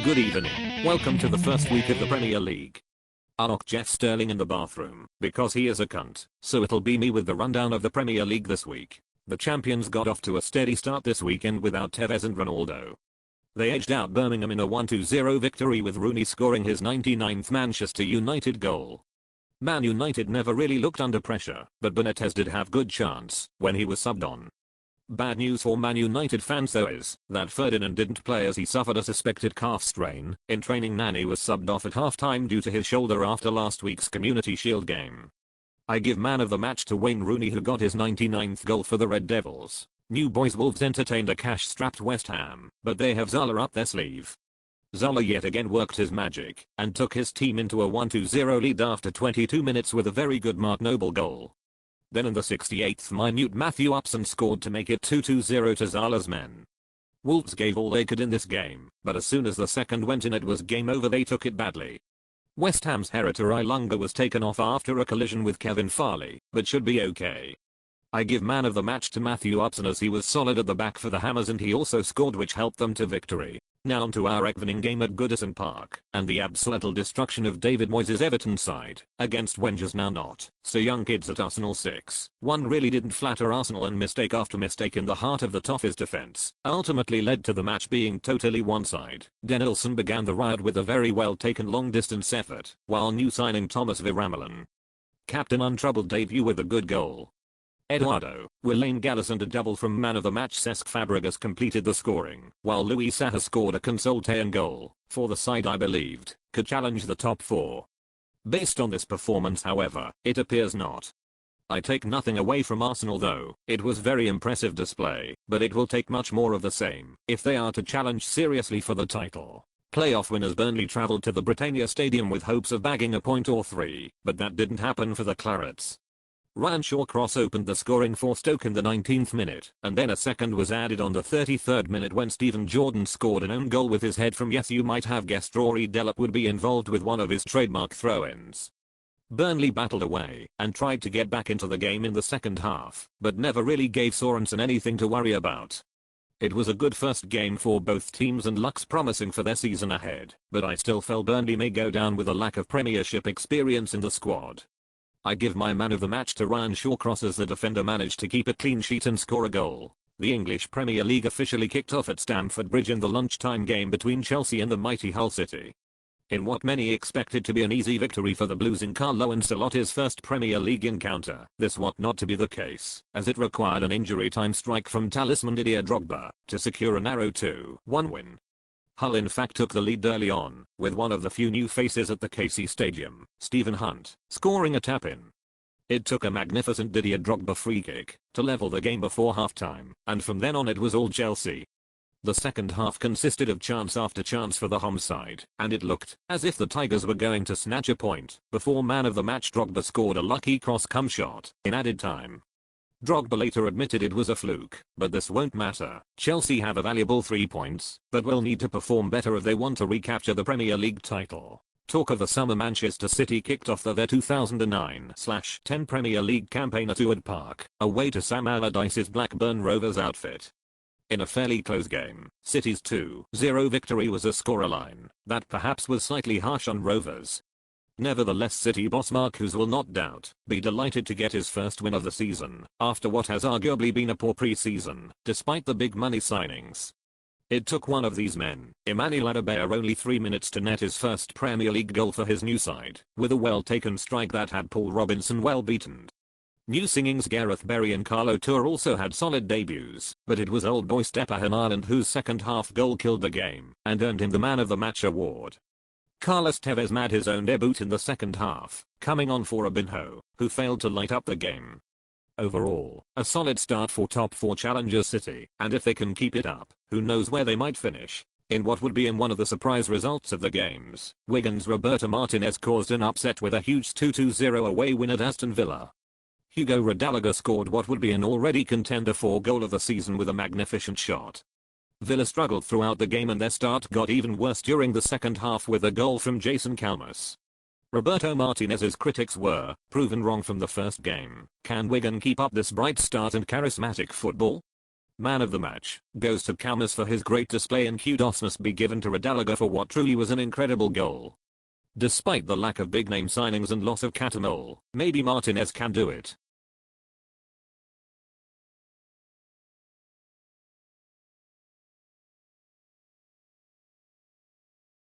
Good evening. Welcome to the first week of the Premier League. I'll knock Jeff Sterling in the bathroom because he is a cunt, so it'll be me with the rundown of the Premier League this week. The champions got off to a steady start this weekend without Tevez and Ronaldo. They edged out Birmingham in a 1-2-0 victory with Rooney scoring his 99th Manchester United goal. Man United never really looked under pressure, but Benitez did have good chance when he was subbed on. Bad news for Man United fans though is that Ferdinand didn't play as he suffered a suspected calf strain. In training, Nani was subbed off at halftime due to his shoulder after last week's Community Shield game. I give man of the match to Wayne Rooney, who got his 99th goal for the Red Devils. New boys Wolves entertained a cash-strapped West Ham, but they have Zala up their sleeve. Zala yet again worked his magic and took his team into a 1-2-0 lead after 22 minutes with a very good Mark Noble goal. Then in the 68th minute, Matthew Upson scored to make it 2-0 to Zala's men. Wolves gave all they could in this game, but as soon as the second went in it was game over. They took it badly. West Ham's Herita Ilunga was taken off after a collision with Kevin Farley, but should be okay. I give man of the match to Matthew Upson as he was solid at the back for the Hammers and he also scored, which helped them to victory. Now on to our evening game at Goodison Park, and the absolute destruction of David Moyes' Everton side, against Wenger's now not so young kids at Arsenal 6. One really didn't flatter Arsenal, and mistake after mistake in the heart of the Toffees defense ultimately led to the match being totally one side. Denilson began the riot with a very well taken long distance effort, while new signing Thomas Viramalin. Captain untroubled debut with a good goal. Eduardo Willian Gallas and a double from man of the match Cesc Fabregas completed the scoring, while Luis Saha scored a consolation goal for the side I believed could challenge the top four. Based on this performance, however, it appears not. I take nothing away from Arsenal though, it was very impressive display, but it will take much more of the same if they are to challenge seriously for the title. Playoff winners Burnley travelled to the Britannia Stadium with hopes of bagging a point or three, but that didn't happen for the Clarets. Ryan Shawcross opened the scoring for Stoke in the 19th minute, and then a second was added on the 33rd minute when Stephen Jordan scored an own goal with his head from, yes, you might have guessed Rory Delap would be involved with one of his trademark throw-ins. Burnley battled away and tried to get back into the game in the second half, but never really gave Sorensen anything to worry about. It was a good first game for both teams and looks promising for their season ahead, but I still felt Burnley may go down with a lack of Premiership experience in the squad. I give my man of the match to Ryan Shawcross as the defender managed to keep a clean sheet and score a goal. The English Premier League officially kicked off at Stamford Bridge in the lunchtime game between Chelsea and the mighty Hull City. In what many expected to be an easy victory for the Blues in Carlo Ancelotti's first Premier League encounter, this was not to be the case, as it required an injury time strike from talisman Didier Drogba to secure a narrow 2-1 win. Hull in fact took the lead early on, with one of the few new faces at the KC Stadium, Stephen Hunt, scoring a tap-in. It took a magnificent Didier Drogba free kick to level the game before halftime, and from then on it was all Chelsea. The second half consisted of chance after chance for the home side, and it looked as if the Tigers were going to snatch a point before man of the match Drogba scored a lucky cross-come shot in added time. Drogba later admitted it was a fluke, but this won't matter. Chelsea have a valuable 3 points, but will need to perform better if they want to recapture the Premier League title. Talk of the summer, Manchester City kicked off their 2009/10 Premier League campaign at Ewood Park, away to Sam Allardyce's Blackburn Rovers outfit. In a fairly close game, City's 2-0 victory was a scoreline that perhaps was slightly harsh on Rovers. Nevertheless, City boss Mark Hughes will not doubt be delighted to get his first win of the season after what has arguably been a poor pre-season, despite the big money signings. It took one of these men, Emmanuel Adebayor, only 3 minutes to net his first Premier League goal for his new side, with a well-taken strike that had Paul Robinson well beaten. New signings Gareth Barry and Carlo Toure also had solid debuts, but it was old boy Stephen Ireland whose second half goal killed the game and earned him the Man of the Match award. Carlos Tevez made his own debut in the second half, coming on for Robinho, who failed to light up the game. Overall, a solid start for top 4 challenger City, and if they can keep it up, who knows where they might finish. In what would be one of the surprise results of the games, Wigan's Roberto Martinez caused an upset with a huge 2-0 away win at Aston Villa. Hugo Rodallega scored what would be an already contender for goal of the season with a magnificent shot. Villa struggled throughout the game and their start got even worse during the second half with a goal from Jason Kalmus. Roberto Martinez's critics were proven wrong from the first game. Can Wigan keep up this bright start and charismatic football? Man of the match goes to Camus for his great display, and kudos must be given to Radallega for what truly was an incredible goal. Despite the lack of big name signings and loss of Catamol, maybe Martinez can do it.